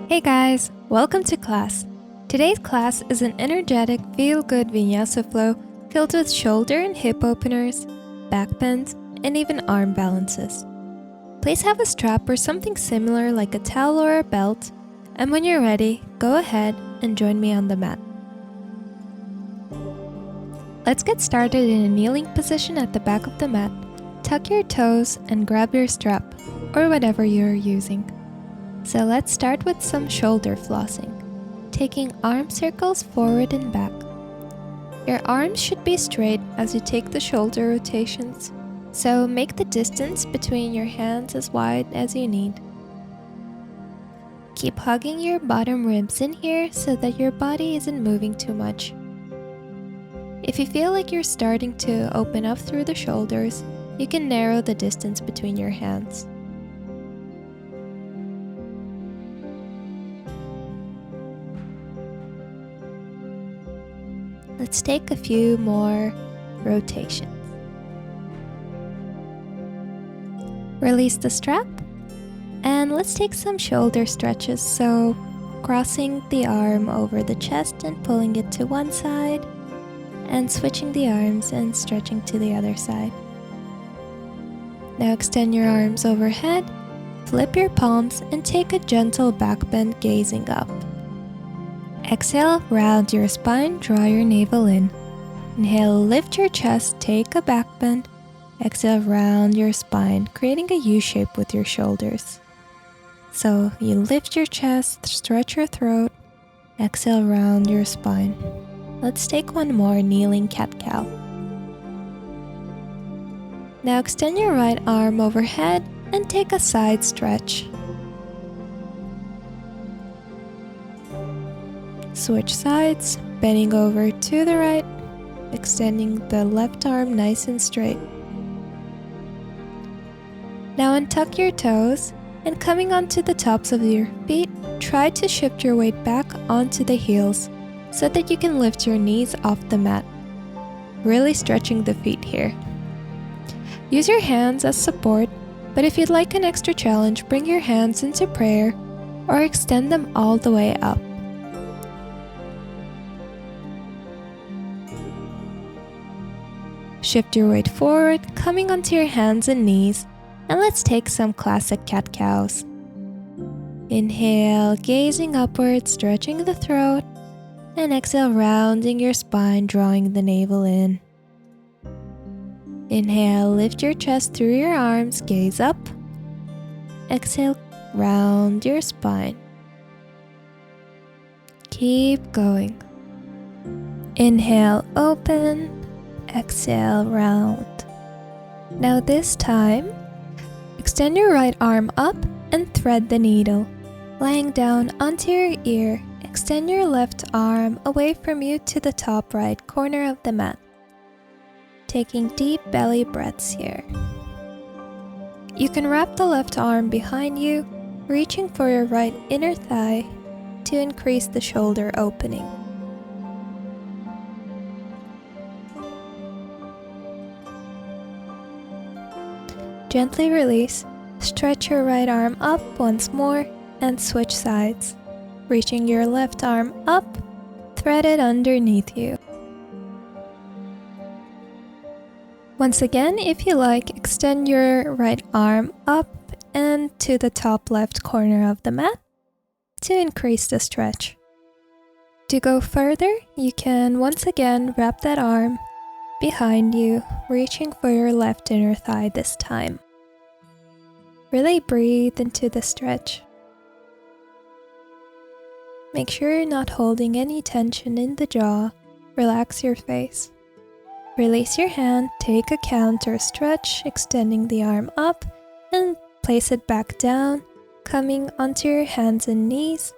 Hey guys, welcome to class. Today's class is an energetic, feel-good vinyasa flow filled with shoulder and hip openers, back bends, and even arm balances. Please have a strap or something similar like a towel or a belt, and when you're ready, go ahead and join me on the mat. Let's get started in a kneeling position at the back of the mat. Tuck your toes and grab your strap, or whatever you're using. So let's start with some shoulder flossing, taking arm circles forward and back. Your arms should be straight as you take the shoulder rotations, so make the distance between your hands as wide as you need. Keep hugging your bottom ribs in here so that your body isn't moving too much. If you feel like you're starting to open up through the shoulders, you can narrow the distance between your hands. Let's take a few more rotations. Release the strap, and let's take some shoulder stretches. So crossing the arm over the chest and pulling it to one side, and switching the arms and stretching to the other side. Now extend your arms overhead, flip your palms, and take a gentle back bend gazing up. Exhale, round your spine, draw your navel in. Inhale, lift your chest, take a back bend. Exhale, round your spine, creating a U shape with your shoulders. So you lift your chest, stretch your throat. Exhale, round your spine. Let's take one more kneeling cat-cow. Now extend your right arm overhead and take a side stretch. Switch sides, bending over to the right, extending the left arm nice and straight. Now untuck your toes, and coming onto the tops of your feet, try to shift your weight back onto the heels so that you can lift your knees off the mat. Really stretching the feet here. Use your hands as support, but if you'd like an extra challenge, bring your hands into prayer or extend them all the way up. Shift your weight forward, coming onto your hands and knees, and let's take some classic cat-cows. Inhale, gazing upward, stretching the throat, and exhale, rounding your spine, drawing the navel in. Inhale, lift your chest through your arms, gaze up. Exhale, round your spine. Keep going. Inhale, open. Exhale, round. Now this time, extend your right arm up and thread the needle. Lying down onto your ear, extend your left arm away from you to the top right corner of the mat. Taking deep belly breaths here. You can wrap the left arm behind you, reaching for your right inner thigh to increase the shoulder opening. Gently release, stretch your right arm up once more and switch sides, reaching your left arm up, thread it underneath you. Once again, if you like, extend your right arm up and to the top left corner of the mat to increase the stretch. To go further, you can once again wrap that arm behind you, reaching for your left inner thigh this time. Really breathe into the stretch. Make sure you're not holding any tension in the jaw. Relax your face. Release your hand, take a counter stretch, extending the arm up and place it back down, coming onto your hands and knees.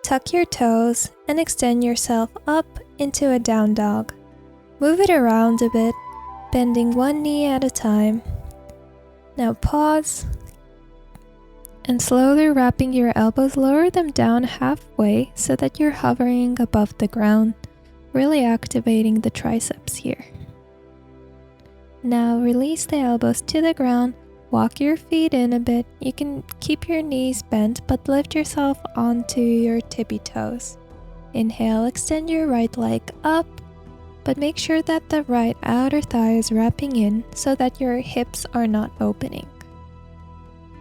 Tuck your toes and extend yourself up into a down dog. Move it around a bit, bending one knee at a time. Now pause and slowly wrapping your elbows, lower them down halfway so that you're hovering above the ground, really activating the triceps here. Now release the elbows to the ground, walk your feet in a bit. You can keep your knees bent but lift yourself onto your tippy toes. Inhale, extend your right leg up, but make sure that the right outer thigh is wrapping in so that your hips are not opening.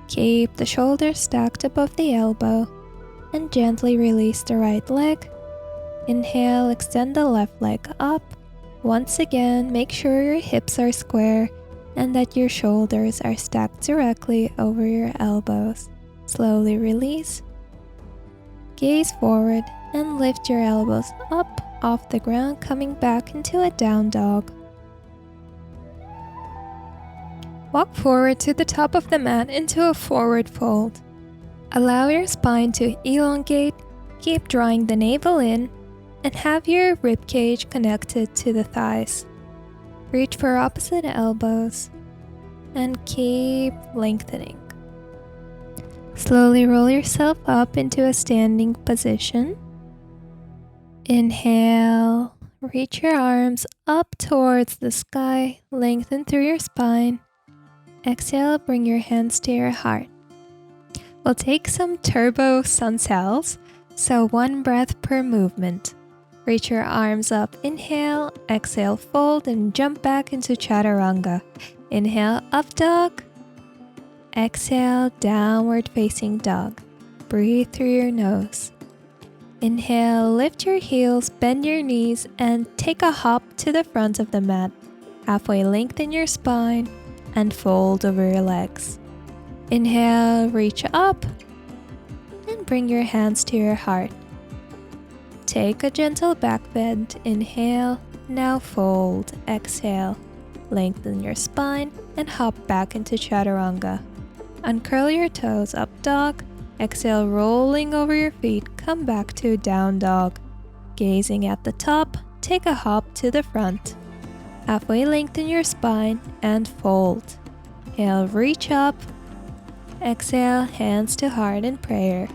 Keep the shoulders stacked above the elbow and gently release the right leg. Inhale, extend the left leg up. Once again, make sure your hips are square and that your shoulders are stacked directly over your elbows. Slowly release. Gaze forward and lift your elbows up off the ground, coming back into a down dog. Walk forward to the top of the mat into a forward fold. Allow your spine to elongate, keep drawing the navel in, and have your rib cage connected to the thighs. Reach for opposite elbows and keep lengthening. Slowly roll yourself up into a standing position. Inhale, reach your arms up towards the sky, lengthen through your spine. Exhale, bring your hands to your heart. We'll take some turbo sun cells, so 1 breath per movement. Reach your arms up, inhale, exhale, fold and jump back into chaturanga. Inhale, up dog. Exhale, downward facing dog. Breathe through your nose. Inhale, lift your heels, bend your knees, and take a hop to the front of the mat. Halfway lengthen your spine and fold over your legs. Inhale, reach up and bring your hands to your heart. Take a gentle back bend. Inhale, now fold. Exhale, lengthen your spine and hop back into chaturanga. Uncurl your toes, up dog. Exhale, rolling over your feet, come back to down dog. Gazing at the top, take a hop to the front. Halfway lengthen your spine and fold. Inhale, reach up. Exhale, hands to heart in prayer.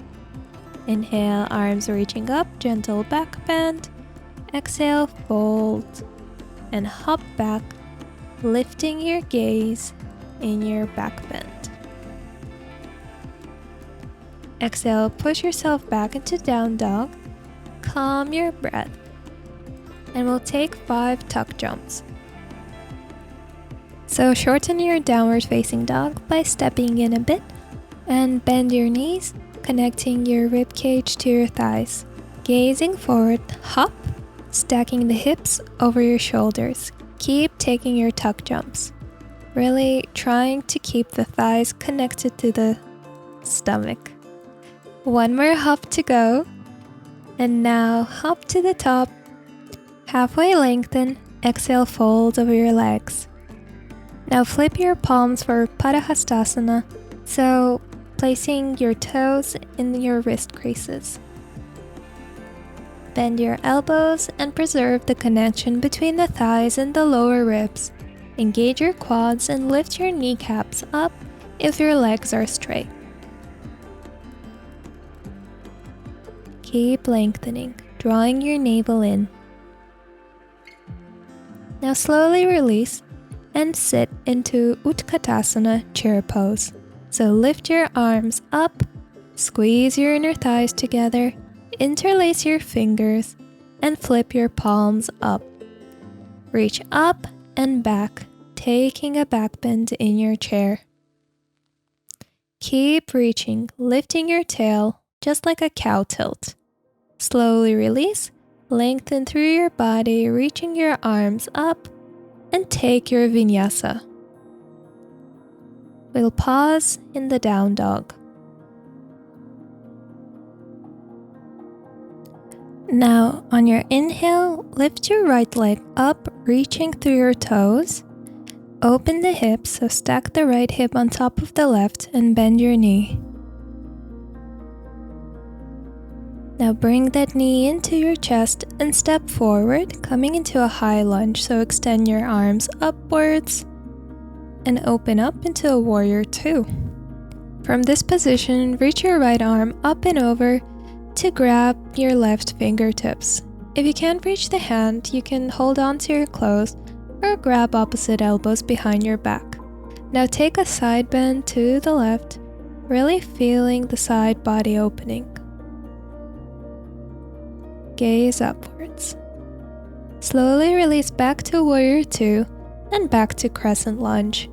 Inhale, arms reaching up, gentle back bend. Exhale, fold and hop back, lifting your gaze in your back bend. Exhale, push yourself back into down dog. Calm your breath. And we'll take 5 tuck jumps. So shorten your downward facing dog by stepping in a bit and bend your knees, connecting your rib cage to your thighs. Gazing forward, hop, stacking the hips over your shoulders. Keep taking your tuck jumps. Really trying to keep the thighs connected to the stomach. 1 more hop to go. And now hop to the top. Halfway lengthen, exhale, fold over your legs. Now flip your palms for Padahastasana, so placing your toes in your wrist creases. Bend your elbows and preserve the connection between the thighs and the lower ribs. Engage your quads and lift your kneecaps up if your legs are straight. Keep lengthening, drawing your navel in. Now slowly release and sit into Utkatasana chair pose. So lift your arms up, squeeze your inner thighs together, interlace your fingers, and flip your palms up. Reach up and back, taking a back bend in your chair. Keep reaching, lifting your tail just like a cow tilt. Slowly release, lengthen through your body, reaching your arms up, and take your vinyasa. We'll pause in the down dog. Now, on your inhale, lift your right leg up, reaching through your toes. Open the hips, so stack the right hip on top of the left and bend your knee. Now bring that knee into your chest and step forward, coming into a high lunge, so extend your arms upwards and open up into a warrior 2. From this position, reach your right arm up and over to grab your left fingertips. If you can't reach the hand, you can hold on to your clothes or grab opposite elbows behind your back. Now take a side bend to the left, really feeling the side body opening. Gaze upwards. Slowly release back to Warrior 2 and back to Crescent Lunge.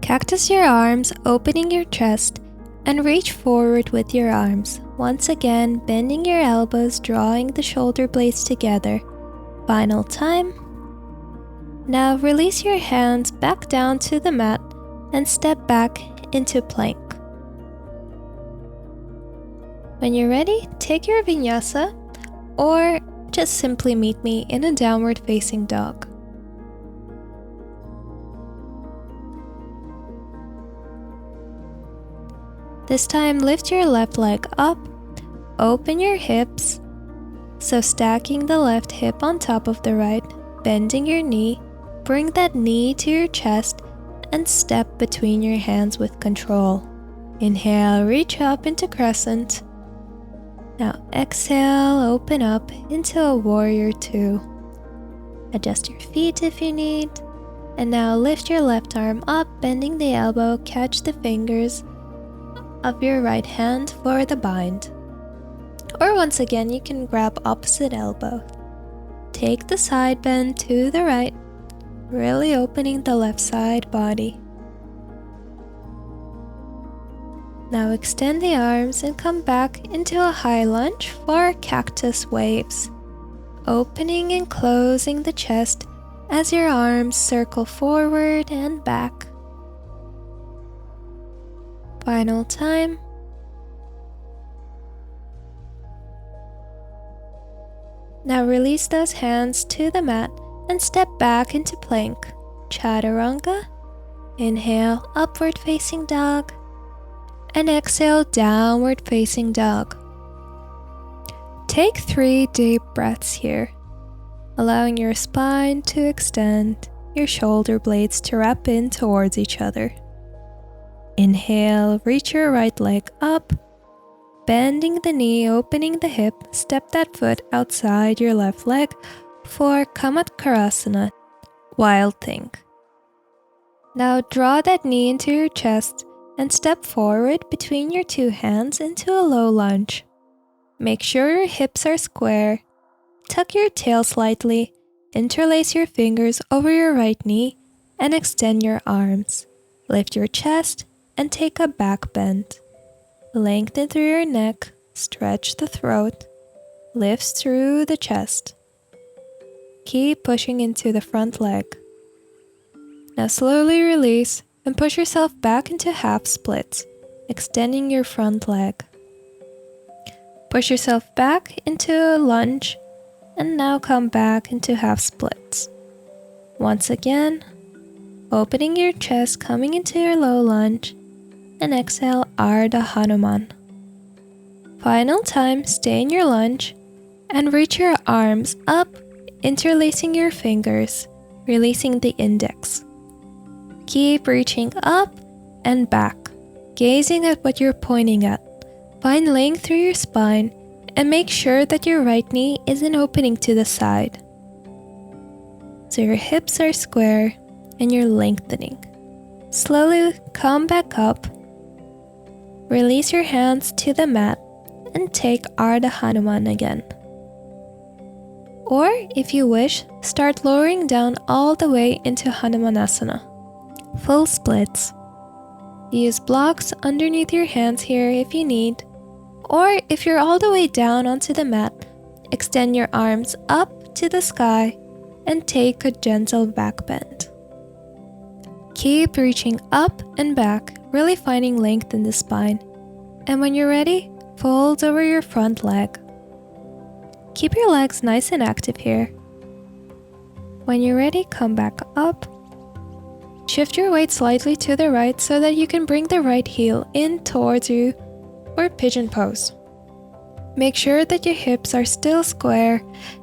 Cactus your arms, opening your chest, and reach forward with your arms, once again bending your elbows, drawing the shoulder blades together. Final time. Now release your hands back down to the mat and step back into plank. When you're ready, take your vinyasa or just simply meet me in a downward facing dog. This time lift your left leg up, open your hips, so stacking the left hip on top of the right, bending your knee, bring that knee to your chest and step between your hands with control. Inhale, reach up into crescent. Now exhale, open up into a Warrior 2. Adjust your feet if you need. And now lift your left arm up, bending the elbow, catch the fingers of your right hand for the bind. Or once again, you can grab opposite elbow. Take the side bend to the right, really opening the left side body. Now extend the arms and come back into a high lunge for cactus waves, opening and closing the chest as your arms circle forward and back. Final time. Now release those hands to the mat and step back into plank. Chaturanga. Inhale, upward facing dog. And exhale, downward facing dog. Take 3 deep breaths here, allowing your spine to extend, your shoulder blades to wrap in towards each other. Inhale, reach your right leg up, bending the knee, opening the hip, step that foot outside your left leg for Kamatkarasana, Wild Thing. Now draw that knee into your chest and step forward between your 2 hands into a low lunge. Make sure your hips are square, tuck your tail slightly, interlace your fingers over your right knee, and extend your arms. Lift your chest and take a back bend. Lengthen through your neck, stretch the throat, lift through the chest. Keep pushing into the front leg. Now slowly release and push yourself back into half splits, extending your front leg. Push yourself back into a lunge and now come back into half splits. Once again, opening your chest, coming into your low lunge, and exhale Ardha Hanuman. Final time, stay in your lunge and reach your arms up, interlacing your fingers, releasing the index. Keep reaching up and back, gazing at what you're pointing at. Find length through your spine and make sure that your right knee isn't opening to the side. So your hips are square and you're lengthening. Slowly come back up. Release your hands to the mat and take Ardha Hanuman again. Or if you wish, start lowering down all the way into Hanumanasana. Full splits. Use blocks underneath your hands here if you need. Or if you're all the way down onto the mat, extend your arms up to the sky and take a gentle back bend. Keep reaching up and back, really finding length in the spine. And when you're ready, fold over your front leg. Keep your legs nice and active here. When you're ready, come back up. Shift your weight slightly to the right so that you can bring the right heel in towards you, or pigeon pose. Make sure that your hips are still square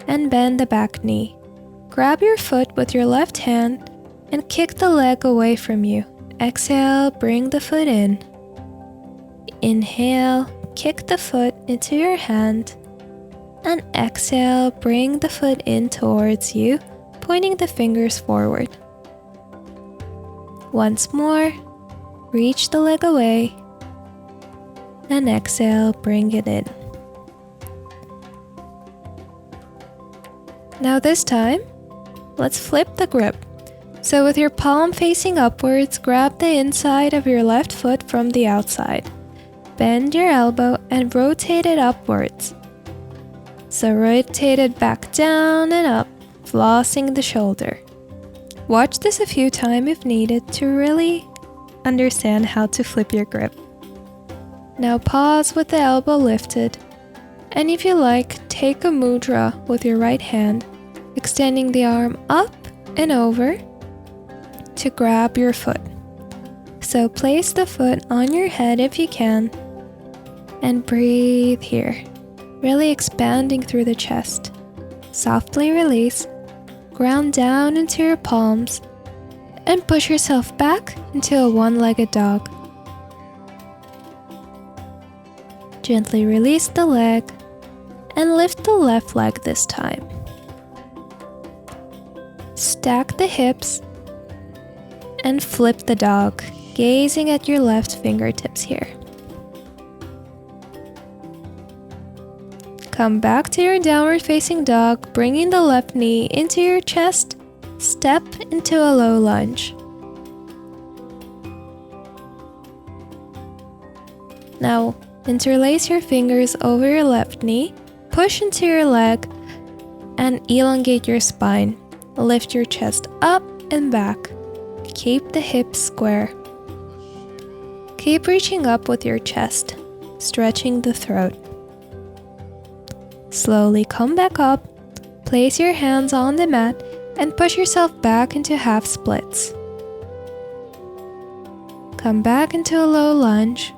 and bend the back knee. Grab your foot with your left hand and kick the leg away from you. Exhale, bring the foot in. Inhale, kick the foot into your hand. And exhale, bring the foot in towards you, pointing the fingers forward. Once more, reach the leg away, and exhale, bring it in. Now this time, let's flip the grip. So with your palm facing upwards, grab the inside of your left foot from the outside. Bend your elbow and rotate it upwards. So rotate it back down and up, flossing the shoulder. Watch this a few times if needed to really understand how to flip your grip. Now pause with the elbow lifted, and if you like, take a mudra with your right hand, extending the arm up and over to grab your foot. So place the foot on your head if you can, and breathe here, really expanding through the chest. Softly release, ground down into your palms, and push yourself back into a one-legged dog. Gently release the leg and lift the left leg this time. Stack the hips and flip the dog, gazing at your left fingertips here. Come back to your downward facing dog, bringing the left knee into your chest. Step into a low lunge. Now, interlace your fingers over your left knee, push into your leg, and elongate your spine. Lift your chest up and back. Keep the hips square. Keep reaching up with your chest, stretching the throat. Slowly come back up, place your hands on the mat, and push yourself back into half splits. Come back into a low lunge,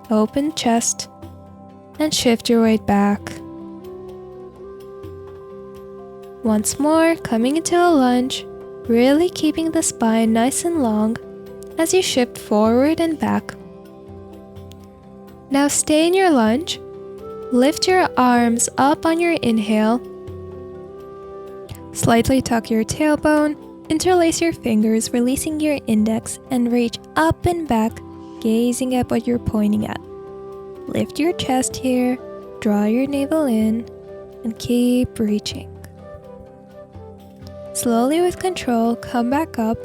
open chest, and shift your weight back. Once more, coming into a lunge, really keeping the spine nice and long as you shift forward and back. Now stay in your lunge. Lift your arms up on your inhale. Slightly tuck your tailbone, interlace your fingers, releasing your index, and reach up and back, gazing at what you're pointing at. Lift your chest here, draw your navel in, and keep reaching. Slowly with control, come back up,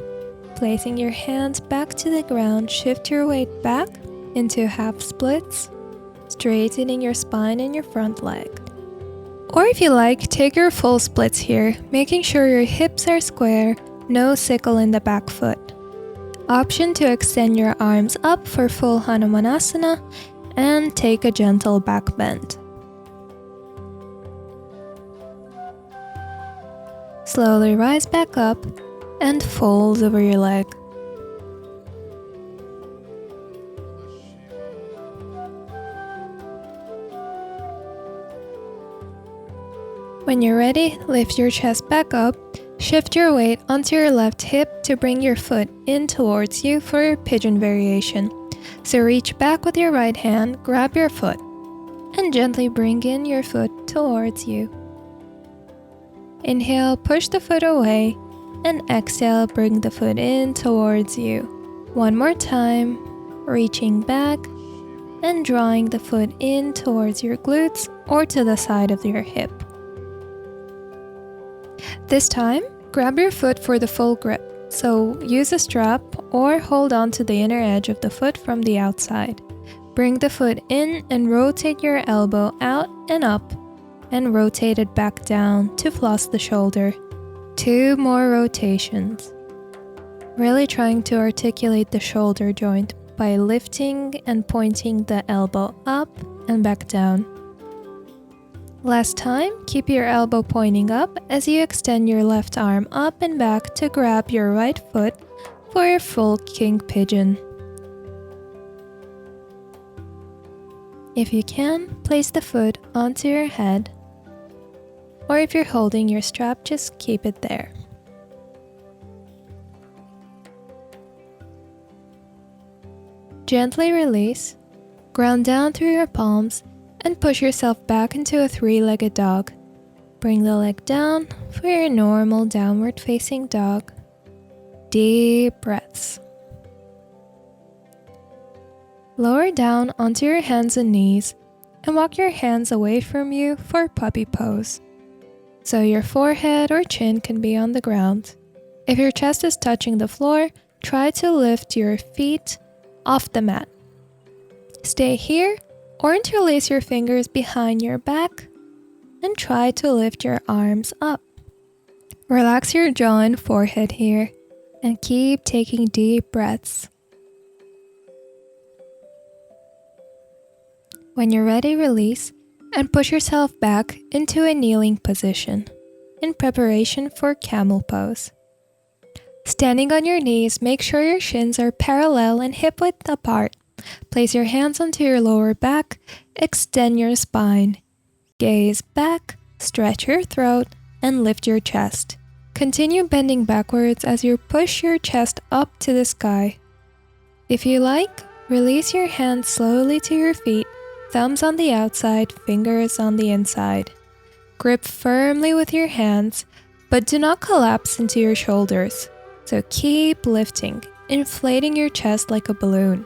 placing your hands back to the ground, shift your weight back into half splits, straightening your spine and your front leg. Or if you like, take your full splits here, making sure your hips are square, no sickle in the back foot. Option to extend your arms up for full Hanumanasana and take a gentle back bend. Slowly rise back up and fold over your leg. When you're ready, lift your chest back up, shift your weight onto your left hip to bring your foot in towards you for your pigeon variation. So reach back with your right hand, grab your foot, and gently bring in your foot towards you. Inhale, push the foot away, and exhale, bring the foot in towards you. One more time, reaching back and drawing the foot in towards your glutes or to the side of your hip. This time, grab your foot for the full grip, so use a strap or hold on to the inner edge of the foot from the outside. Bring the foot in and rotate your elbow out and up, and rotate it back down to floss the shoulder. 2 more rotations. Really trying to articulate the shoulder joint by lifting and pointing the elbow up and back down. Last time, keep your elbow pointing up as you extend your left arm up and back to grab your right foot for your full king pigeon. If you can, place the foot onto your head, or if you're holding your strap, just keep it there. Gently release, ground down through your palms, and push yourself back into a 3-legged dog. Bring the leg down for your normal downward facing dog. Deep breaths. Lower down onto your hands and knees and walk your hands away from you for puppy pose, so your forehead or chin can be on the ground. If your chest is touching the floor, try to lift your feet off the mat. Stay here or interlace your fingers behind your back and try to lift your arms up. Relax your jaw and forehead here and keep taking deep breaths. When you're ready, release and push yourself back into a kneeling position in preparation for camel pose. Standing on your knees, make sure your shins are parallel and hip-width apart. Place your hands onto your lower back, extend your spine. Gaze back, stretch your throat, and lift your chest. Continue bending backwards as you push your chest up to the sky. If you like, release your hands slowly to your feet, thumbs on the outside, fingers on the inside. Grip firmly with your hands, but do not collapse into your shoulders. So keep lifting, inflating your chest like a balloon.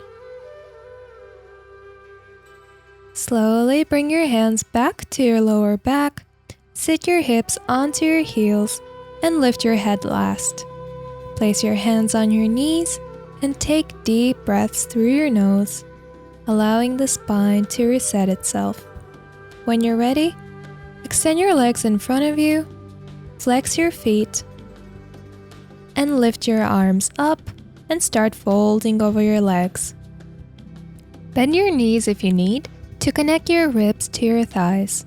Slowly bring your hands back to your lower back, sit your hips onto your heels, and lift your head last. Place your hands on your knees and take deep breaths through your nose, allowing the spine to reset itself. When you're ready, extend your legs in front of you, flex your feet, and lift your arms up and start folding over your legs. Bend your knees if you need to connect your ribs to your thighs.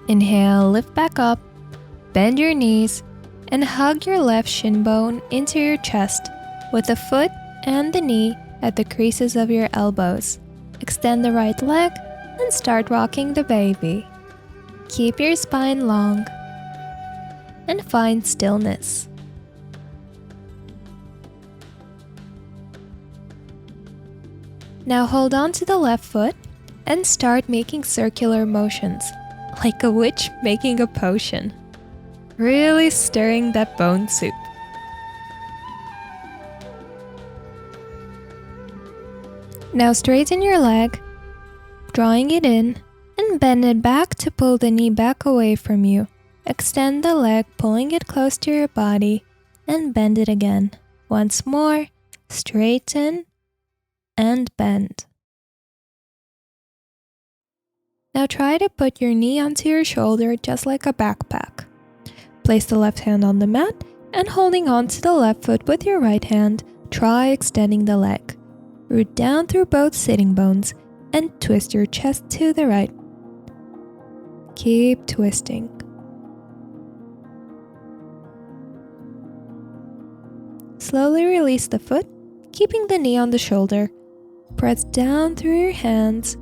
Inhale, lift back up, bend your knees, and hug your left shin bone into your chest with the foot and the knee at the creases of your elbows. Extend the right leg and start rocking the baby. Keep your spine long and find stillness. Now hold on to the left foot and start making circular motions, like a witch making a potion. Really stirring that bone soup. Now straighten your leg, drawing it in, and bend it back to pull the knee back away from you. Extend the leg, pulling it close to your body, and bend it again. Once more, straighten and bend. Now try to put your knee onto your shoulder just like a backpack. Place the left hand on the mat and holding on to the left foot with your right hand, try extending the leg. Root down through both sitting bones and twist your chest to the right. Keep twisting. Slowly release the foot, keeping the knee on the shoulder. Press down through your hands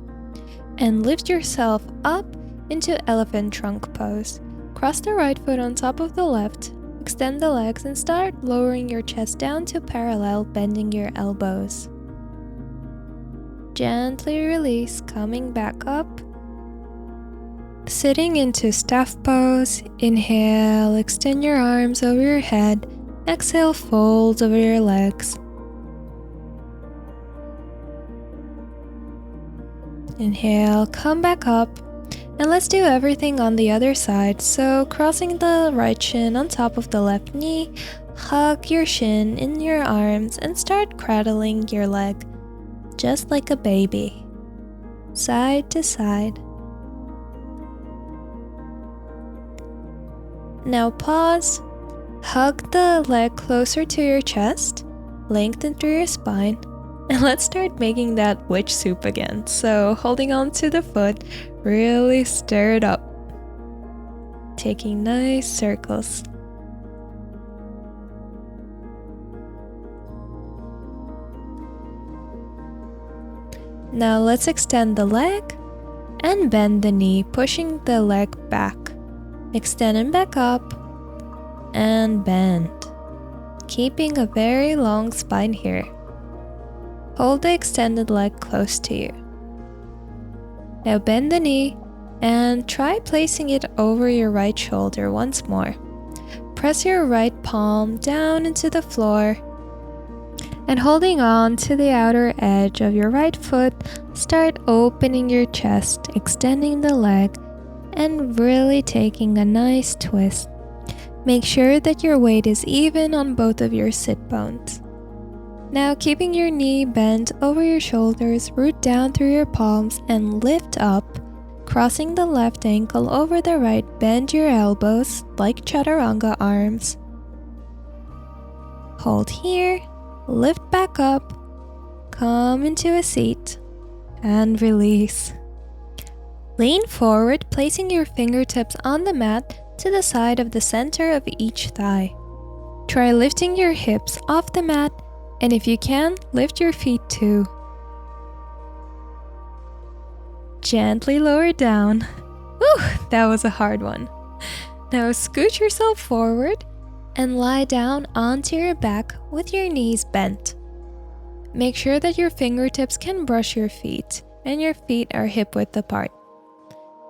and lift yourself up into elephant trunk pose. Cross the right foot on top of the left, extend the legs and start lowering your chest down to parallel, bending your elbows. Gently release, coming back up. Sitting into staff pose, inhale, extend your arms over your head, exhale, fold over your legs. Inhale, come back up, and let's do everything on the other side. So crossing the right shin on top of the left knee, hug your shin in your arms and start cradling your leg, just like a baby, side to side. Now pause, hug the leg closer to your chest, lengthen through your spine, and let's start making that witch soup again. So holding on to the foot, really stir it up, taking nice circles. Now let's extend the leg and bend the knee, pushing the leg back. Extend and back up and bend, keeping a very long spine here. Hold the extended leg close to you. Now bend the knee and try placing it over your right shoulder once more. Press your right palm down into the floor and holding on to the outer edge of your right foot, start opening your chest, extending the leg, and really taking a nice twist. Make sure that your weight is even on both of your sit bones. Now keeping your knee bent over your shoulders, root down through your palms and lift up. Crossing the left ankle over the right, bend your elbows like chaturanga arms. Hold here, lift back up, come into a seat, and release. Lean forward, placing your fingertips on the mat to the side of the center of each thigh. Try lifting your hips off the mat, and if you can, lift your feet too. Gently lower down. Whew, that was a hard one. Now scoot yourself forward and lie down onto your back with your knees bent. Make sure that your fingertips can brush your feet and your feet are hip width apart.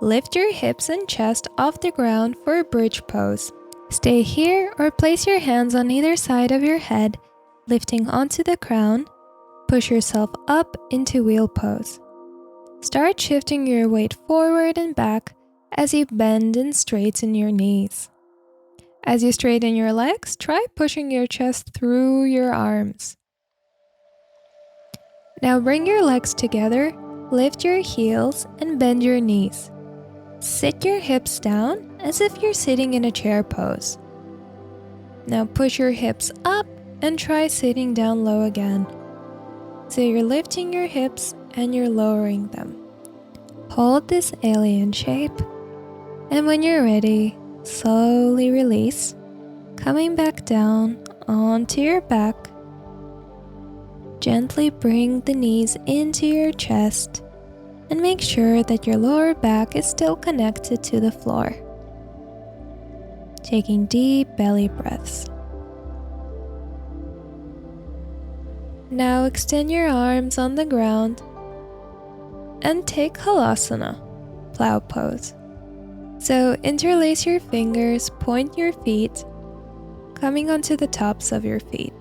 Lift your hips and chest off the ground for a bridge pose. Stay here or place your hands on either side of your head, lifting onto the crown. Push yourself up into wheel pose. Start shifting your weight forward and back as you bend and straighten your knees. As you straighten your legs, try pushing your chest through your arms. Now bring your legs together, lift your heels and bend your knees. Sit your hips down as if you're sitting in a chair pose. Now push your hips up and try sitting down low again. So you're lifting your hips and you're lowering them. Hold this alien shape, and when you're ready, slowly release, coming back down onto your back. Gently bring the knees into your chest and make sure that your lower back is still connected to the floor. Taking deep belly breaths. Now extend your arms on the ground and take Halasana, plow pose. So interlace your fingers, point your feet, coming onto the tops of your feet.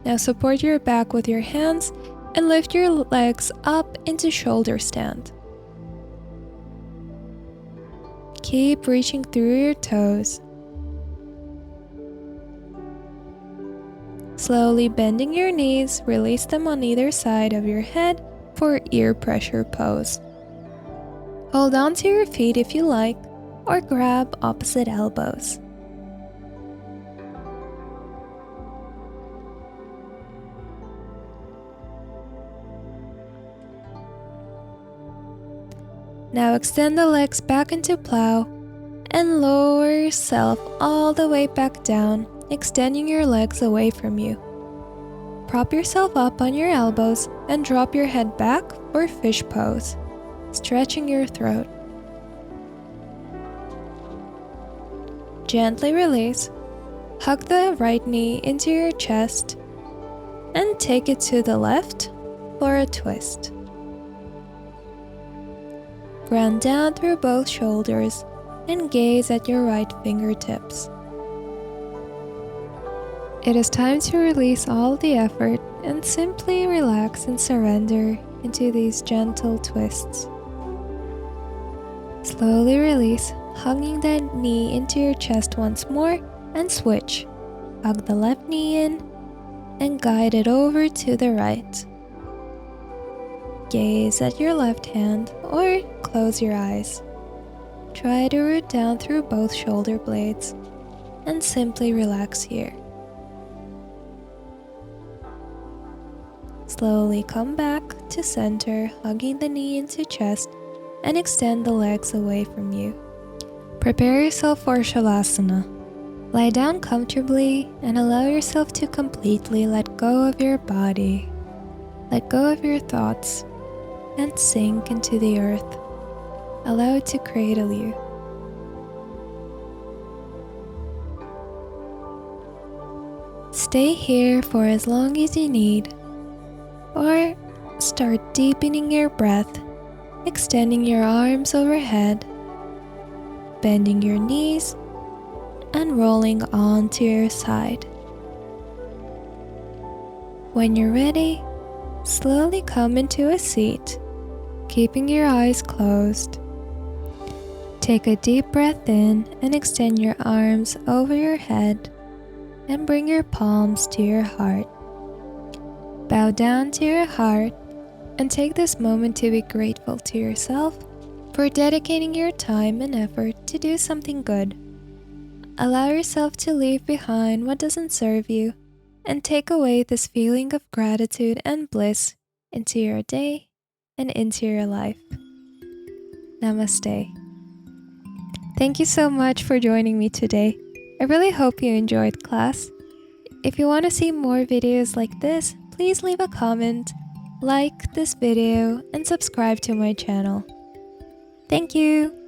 Now support your back with your hands and lift your legs up into shoulder stand. Keep reaching through your toes. Slowly bending your knees, release them on either side of your head for ear pressure pose. Hold on to your feet if you like, or grab opposite elbows. Now extend the legs back into plow and lower yourself all the way back down, extending your legs away from you. Prop yourself up on your elbows and drop your head back for fish pose, stretching your throat. Gently release, hug the right knee into your chest, and take it to the left for a twist. Ground down through both shoulders and gaze at your right fingertips. It is time to release all the effort and simply relax and surrender into these gentle twists. Slowly release, hugging the knee into your chest once more and switch. Hug the left knee in and guide it over to the right. Gaze at your left hand or close your eyes. Try to root down through both shoulder blades and simply relax here. Slowly come back to center, hugging the knee into chest and extend the legs away from you. Prepare yourself for Shavasana. Lie down comfortably and allow yourself to completely let go of your body. Let go of your thoughts and sink into the earth. Allow it to cradle you. Stay here for as long as you need, or start deepening your breath, extending your arms overhead, bending your knees, and rolling onto your side. When you're ready, slowly come into a seat, keeping your eyes closed. Take a deep breath in and extend your arms over your head and bring your palms to your heart. Bow down to your heart and take this moment to be grateful to yourself for dedicating your time and effort to do something good. Allow yourself to leave behind what doesn't serve you and take away this feeling of gratitude and bliss into your day and into your life. Namaste. Thank you so much for joining me today. I really hope you enjoyed class. If you want to see more videos like this, please leave a comment, like this video, and subscribe to my channel. Thank you!